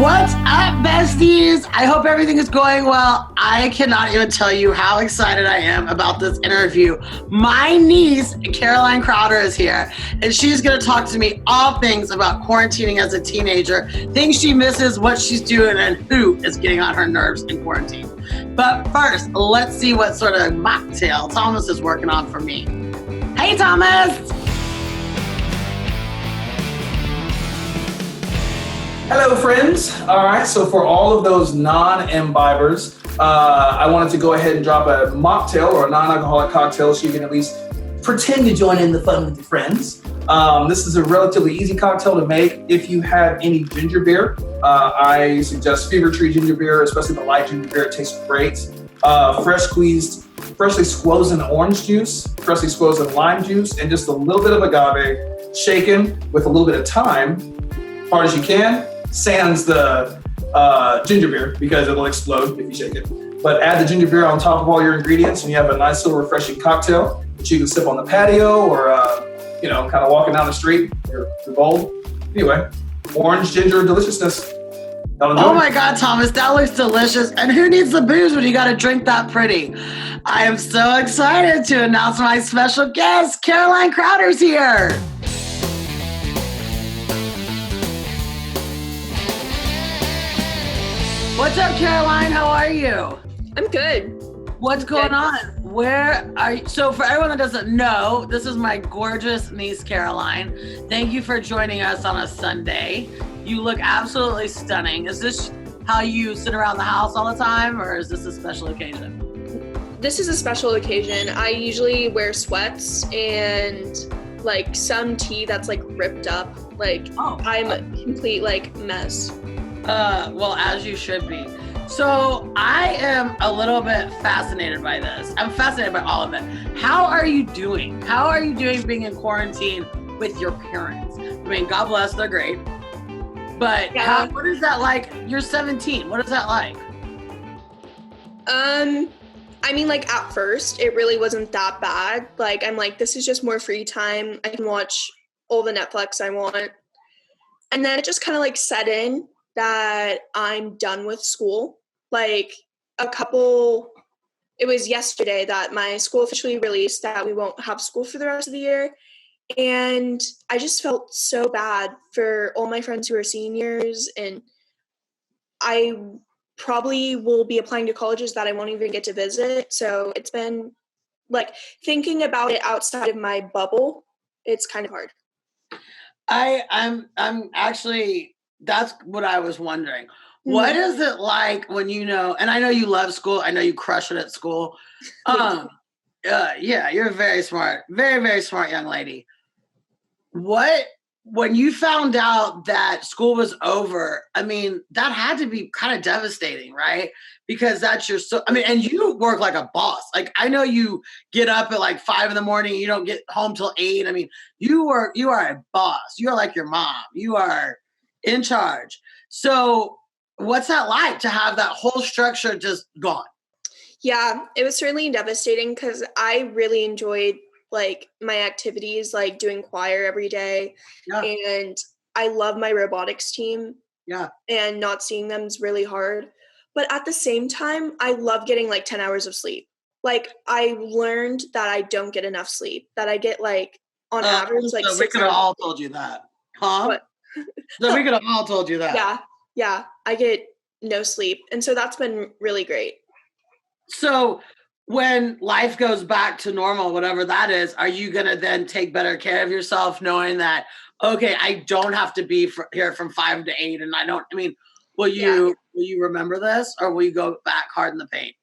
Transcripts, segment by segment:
What's up, besties? I hope everything is going well. I cannot even tell you how excited I am about this interview. My niece, Caroline Crowder, is here, and she's going to talk to me all things about quarantining as a teenager, things she misses, what she's doing, and who is getting on her nerves in quarantine. But first, let's see what sort of mocktail Thomas is working on for me. Hey, Thomas! Hello, friends. All right, so for all of those non-imbibers, I wanted to go ahead and drop a mocktail or a non-alcoholic cocktail so you can at least pretend to join in the fun with your friends. This is a relatively easy cocktail to make. If you have any ginger beer, I suggest Fever Tree ginger beer, especially the light ginger beer. It tastes great. Freshly squozen orange juice, freshly squozen lime juice, and just a little bit of agave, shaken with a little bit of thyme, as hard as you can. Sans the ginger beer because it'll explode if you shake it. But add the ginger beer on top of all your ingredients and you have a nice little refreshing cocktail that you can sip on the patio or, kind of walking down the street, your bowl. Anyway, orange ginger deliciousness. Oh my God, Thomas, that looks delicious. And who needs the booze when you got to drink that pretty? I am so excited to announce my special guest, Caroline Crowder's here. What's up, Caroline? How are you? I'm good. What's going on? Where are you? So for everyone that doesn't know, this is my gorgeous niece, Caroline. Thank you for joining us on a Sunday. You look absolutely stunning. Is this how you sit around the house all the time, or is this a special occasion? This is a special occasion. I usually wear sweats and like some tee that's like ripped up. I'm a complete mess. Well, as you should be. So I am a little bit fascinated by this. I'm fascinated by all of it. How are you doing? How are you doing being in quarantine with your parents? I mean, God bless, they're great. But yeah. What is that like? You're 17. What is that like? At first, it really wasn't that bad. I'm like, this is just more free time. I can watch all the Netflix I want. And then it just kind of set in that I'm done with school. It was yesterday that my school officially released that we won't have school for the rest of the year. And I just felt so bad for all my friends who are seniors. And I probably will be applying to colleges that I won't even get to visit. So it's been thinking about it outside of my bubble. It's kind of hard. I'm actually, that's what I was wondering. Mm-hmm. What is it like when and I know you love school. I know you crush it at school. Yeah, you're very smart. Very, very smart young lady. When you found out that school was over, I mean, that had to be kind of devastating, right? Because and you work like a boss. I know you get up at 5 a.m. You don't get home till 8. I mean, you are a boss. You're like your mom. You are in charge. So what's that like to have that whole structure just gone? Yeah, it was certainly devastating because I really enjoyed my activities, doing choir every day. Yeah. And I love my robotics team. Yeah. And not seeing them is really hard. But at the same time, I love getting 10 hours of sleep. I learned that I don't get enough sleep, that I get on average so 6 we could have all told you that. Huh? What? So we could have all told you that. Yeah, I get no sleep. And so that's been really great. So when life goes back to normal, whatever that is, are you going to then take better care of yourself knowing that, okay, I don't have to be here from 5 to 8 and will you remember this or will you go back hard in the paint?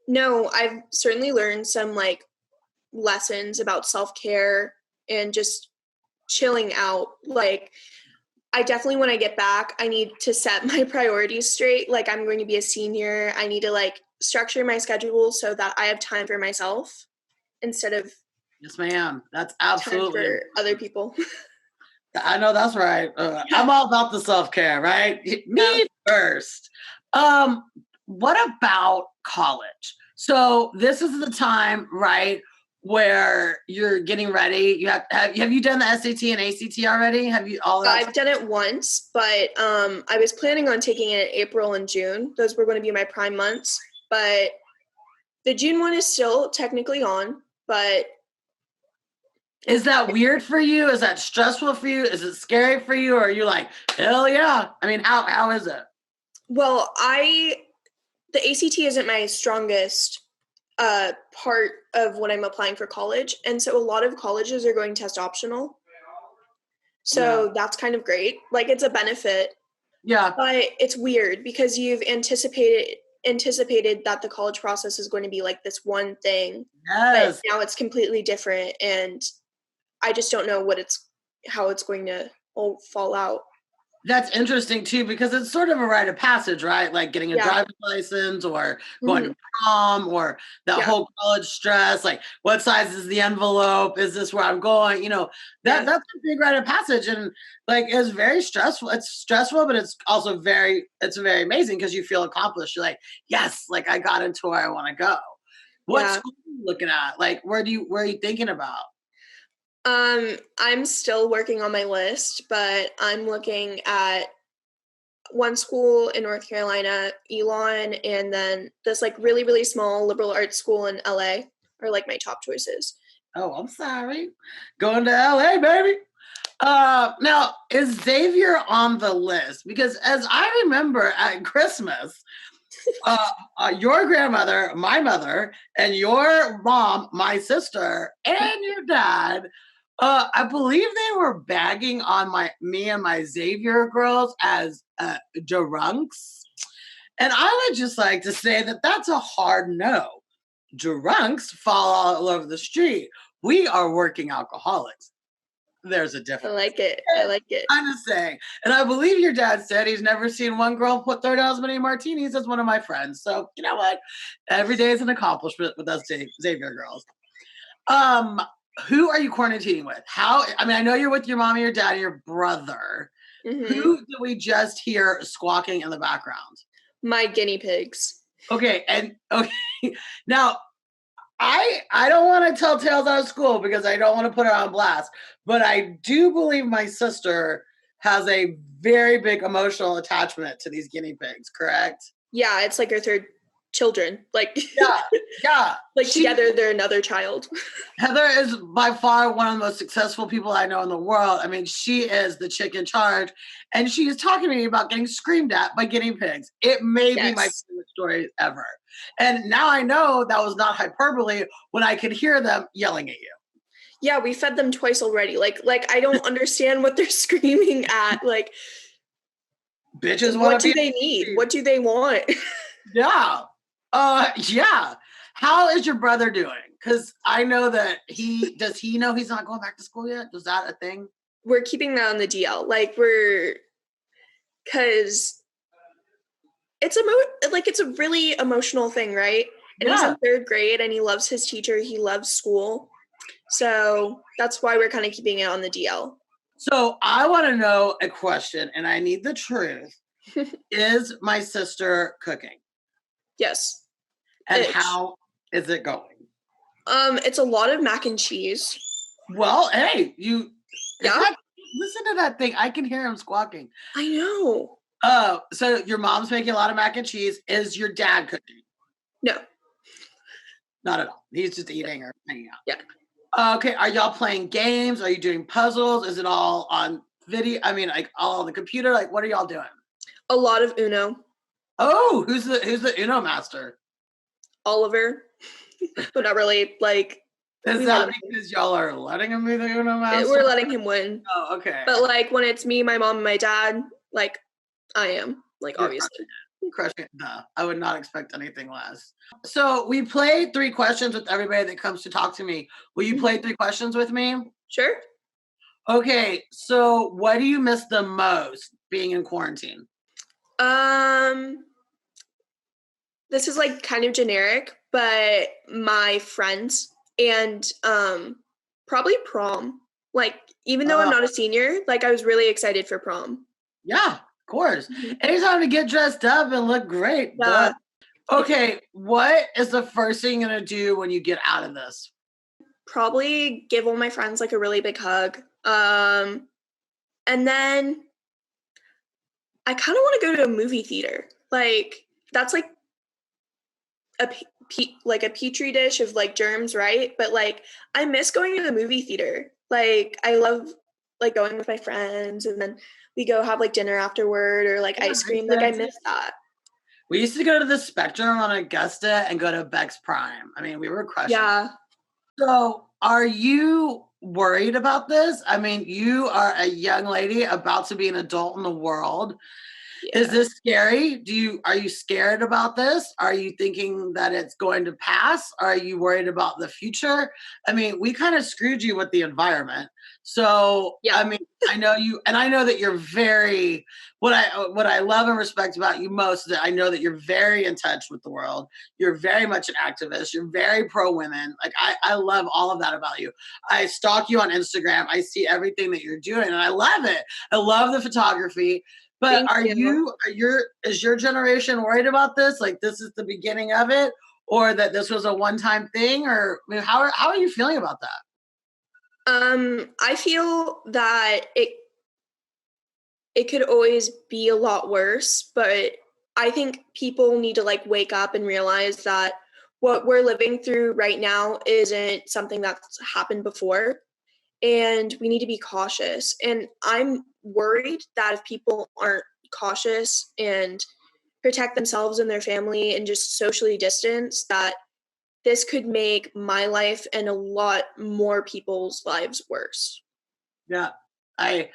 No, I've certainly learned some lessons about self-care and just chilling out. I definitely, when I get back, I need to set my priorities straight. I'm going to be a senior. I need to structure my schedule so that I have time for myself instead of yes, ma'am. That's absolutely time for other people. I know that's right. I'm all about the self-care, right? Me first. What about college? So this is the time, right, where you're getting ready. You have you done the SAT and ACT already? Have you all that? I've done it once, but I was planning on taking it in April and June. Those were going to be my prime months, but the June one is still technically on, but Is that weird for you? Is that stressful for you? Is it scary for you? Or are you like, hell yeah? I mean, how is it? well, the ACT isn't my strongest part of when I'm applying for college, and so a lot of colleges are going test optional. So that's kind of great. Like, it's a benefit. Yeah. But it's weird because you've anticipated that the college process is going to be like this one thing. Yes. But now it's completely different, and I just don't know how it's going to all fall out. That's interesting too, because it's sort of a rite of passage, right? Like getting a driver's license or going to prom or that whole college stress. Like, what size is the envelope? Is this where I'm going? You know, that's a big rite of passage, and like it's very stressful. It's stressful, but it's also very amazing because you feel accomplished. You're like, yes, like I got into where I want to go. What school are you looking at? Like, where are you thinking about? I'm still working on my list, but I'm looking at one school in North Carolina, Elon, and then this like really, really small liberal arts school in LA are like my top choices. Oh, I'm sorry. Going to LA, baby. Now, is Xavier on the list? Because as I remember at Christmas, your grandmother, my mother, and your mom, my sister, and your dad, I believe they were bagging on me and my Xavier girls as drunks. And I would just like to say that that's a hard no. Drunks fall all over the street. We are working alcoholics. There's a difference. I like it. I'm just saying. And I believe your dad said he's never seen one girl throw down as many martinis as one of my friends. So you know what? Every day is an accomplishment with us Xavier girls. Who are you quarantining with? I know you're with your mom and your dad and your brother. Mm-hmm. Who did we just hear squawking in the background? My guinea pigs. Okay. Now, I don't want to tell tales out of school because I don't want to put her on blast, but I do believe my sister has a very big emotional attachment to these guinea pigs, correct? Yeah, it's like her third children. Like yeah. Like together they're another child. Heather is by far one of the most successful people I know in the world. I mean, she is the chick in charge, and she is talking to me about getting screamed at by guinea pigs. It may be my favorite story ever. And now I know that was not hyperbole when I could hear them yelling at you. Yeah, we fed them twice already. Like I don't understand what they're screaming at. Like, bitches, what do they need? What do they want? Yeah. Yeah. How is your brother doing? Because I know that does he know he's not going back to school yet? Is that a thing? We're keeping that on the DL. Like because it's a really emotional thing, right? And he's in third grade and he loves his teacher. He loves school. So that's why we're kind of keeping it on the DL. So I want to know a question, and I need the truth. Is my sister cooking? Yes. And how is it going? It's a lot of mac and cheese. Well, hey, listen to that thing. I can hear him squawking. I know. So your mom's making a lot of mac and cheese. Is your dad cooking? No. Not at all. He's just eating or hanging out. Yeah. Okay. Are y'all playing games? Are you doing puzzles? Is it all on video? I mean, like all on the computer? Like, what are y'all doing? A lot of Uno. Oh, who's the Uno master? Oliver. But not really. Like, is that because y'all are letting him be the Uno master? We're letting him win. Oh, okay. But like when it's me, my mom, and my dad, like I am. Like, obviously. Crushing it. Duh. I would not expect anything less. So we play 3 questions with everybody that comes to talk to me. Will you play 3 questions with me? Sure. Okay. So what do you miss the most being in quarantine? This is like kind of generic, but my friends and probably prom. Like, even though I'm not a senior, like I was really excited for prom. Yeah, of course. Anytime to get dressed up and look great. Okay, what is the first thing you're gonna do when you get out of this? probably give all my friends like a really big hug. And then I kind of want to go to a movie theater. Like that's like a like a petri dish of like germs, right? But like I miss going to the movie theater. Like I love like going with my friends, and then we go have like dinner afterward or like ice cream. Like I miss that. We used to go to the Spectrum on Augusta and go to Beck's Prime. I mean, we were crushing. Yeah. So are you worried about this? I mean, you are a young lady about to be an adult in the world. Yeah. Is this scary? Are you scared about this? Are you thinking that it's going to pass? Are you worried about the future? I mean, we kind of screwed you with the environment. So, yeah. I mean, I know you, and I know that you're very, what I love and respect about you most is that I know that you're very in touch with the world. You're very much an activist. You're very pro-women. Like, I love all of that about you. I stalk you on Instagram. I see everything that you're doing, and I love it. I love the photography. But is your generation worried about this? Like this is the beginning of it, or that this was a one-time thing? Or I mean, how are you feeling about that? I feel that it could always be a lot worse, but I think people need to like wake up and realize that what we're living through right now isn't something that's happened before. And we need to be cautious. And I'm worried that if people aren't cautious and protect themselves and their family and just socially distance, that this could make my life and a lot more people's lives worse. Yeah, I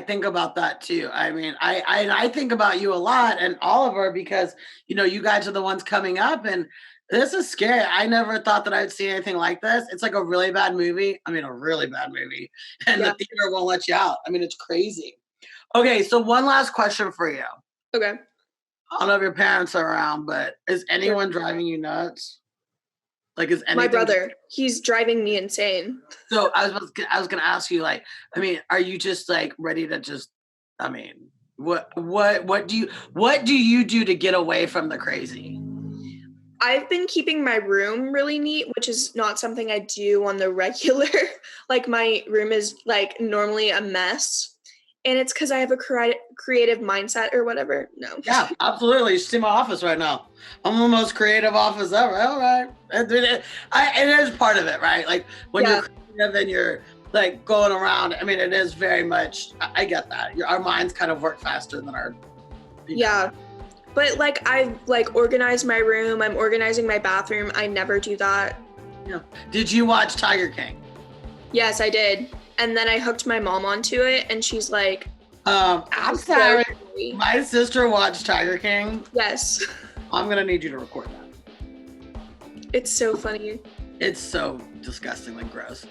think about that too. I mean, I think about you a lot and Oliver because, you know, you guys are the ones coming up and this is scary. I never thought that I'd see anything like this. It's like a really bad movie. I mean, a really bad movie. And the theater won't let you out. I mean, it's crazy. Okay, so one last question for you. Okay. I don't know if your parents are around, but is anyone driving you nuts? Like, is anything? My brother, he's driving me insane. So I was going to ask you, like, I mean, are you just like ready to just, I mean, what do you do to get away from the crazy? I've been keeping my room really neat, which is not something I do on the regular. Like my room is like normally a mess. And it's because I have a creative mindset or whatever. No. Yeah, absolutely. You should see my office right now. I'm the most creative office ever. All right. It is part of it, right? Like when you're creative and you're like going around, I mean, it is very much, I get that. Our minds kind of work faster than our. Yeah. But like I've like organized my room. I'm organizing my bathroom. I never do that. Yeah. Did you watch Tiger King? Yes, I did. And then I hooked my mom onto it, and she's like, I'm sorry. My sister watched Tiger King. Yes. I'm going to need you to record that. It's so funny. It's so disgustingly gross.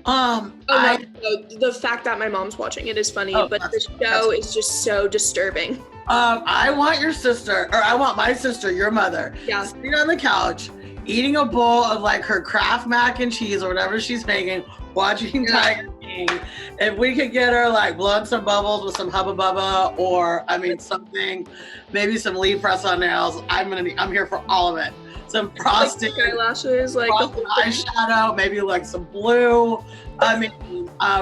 No, the fact that my mom's watching it is funny, but the show is just so disturbing. I want my sister, your mother, sitting on the couch, eating a bowl of like her Kraft mac and cheese or whatever she's making, watching Tiger King. If we could get her like blowing some bubbles with some Hubba Bubba, or I mean something, maybe some Lee press on nails, I'm here for all of it. Some frosting, like eyelashes, like eyeshadow, maybe like some blue. I mean,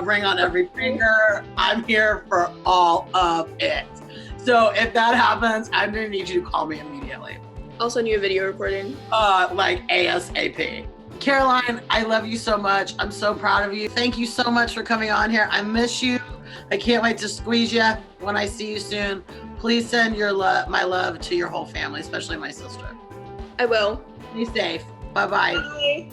ring on every finger. I'm here for all of it. So if that happens, I'm gonna need you to call me immediately. I'll send you a video recording. Like ASAP. Caroline, I love you so much. I'm so proud of you. Thank you so much for coming on here. I miss you. I can't wait to squeeze you when I see you soon. Please send my love to your whole family, especially my sister. I will. Be safe. Bye-bye. Bye.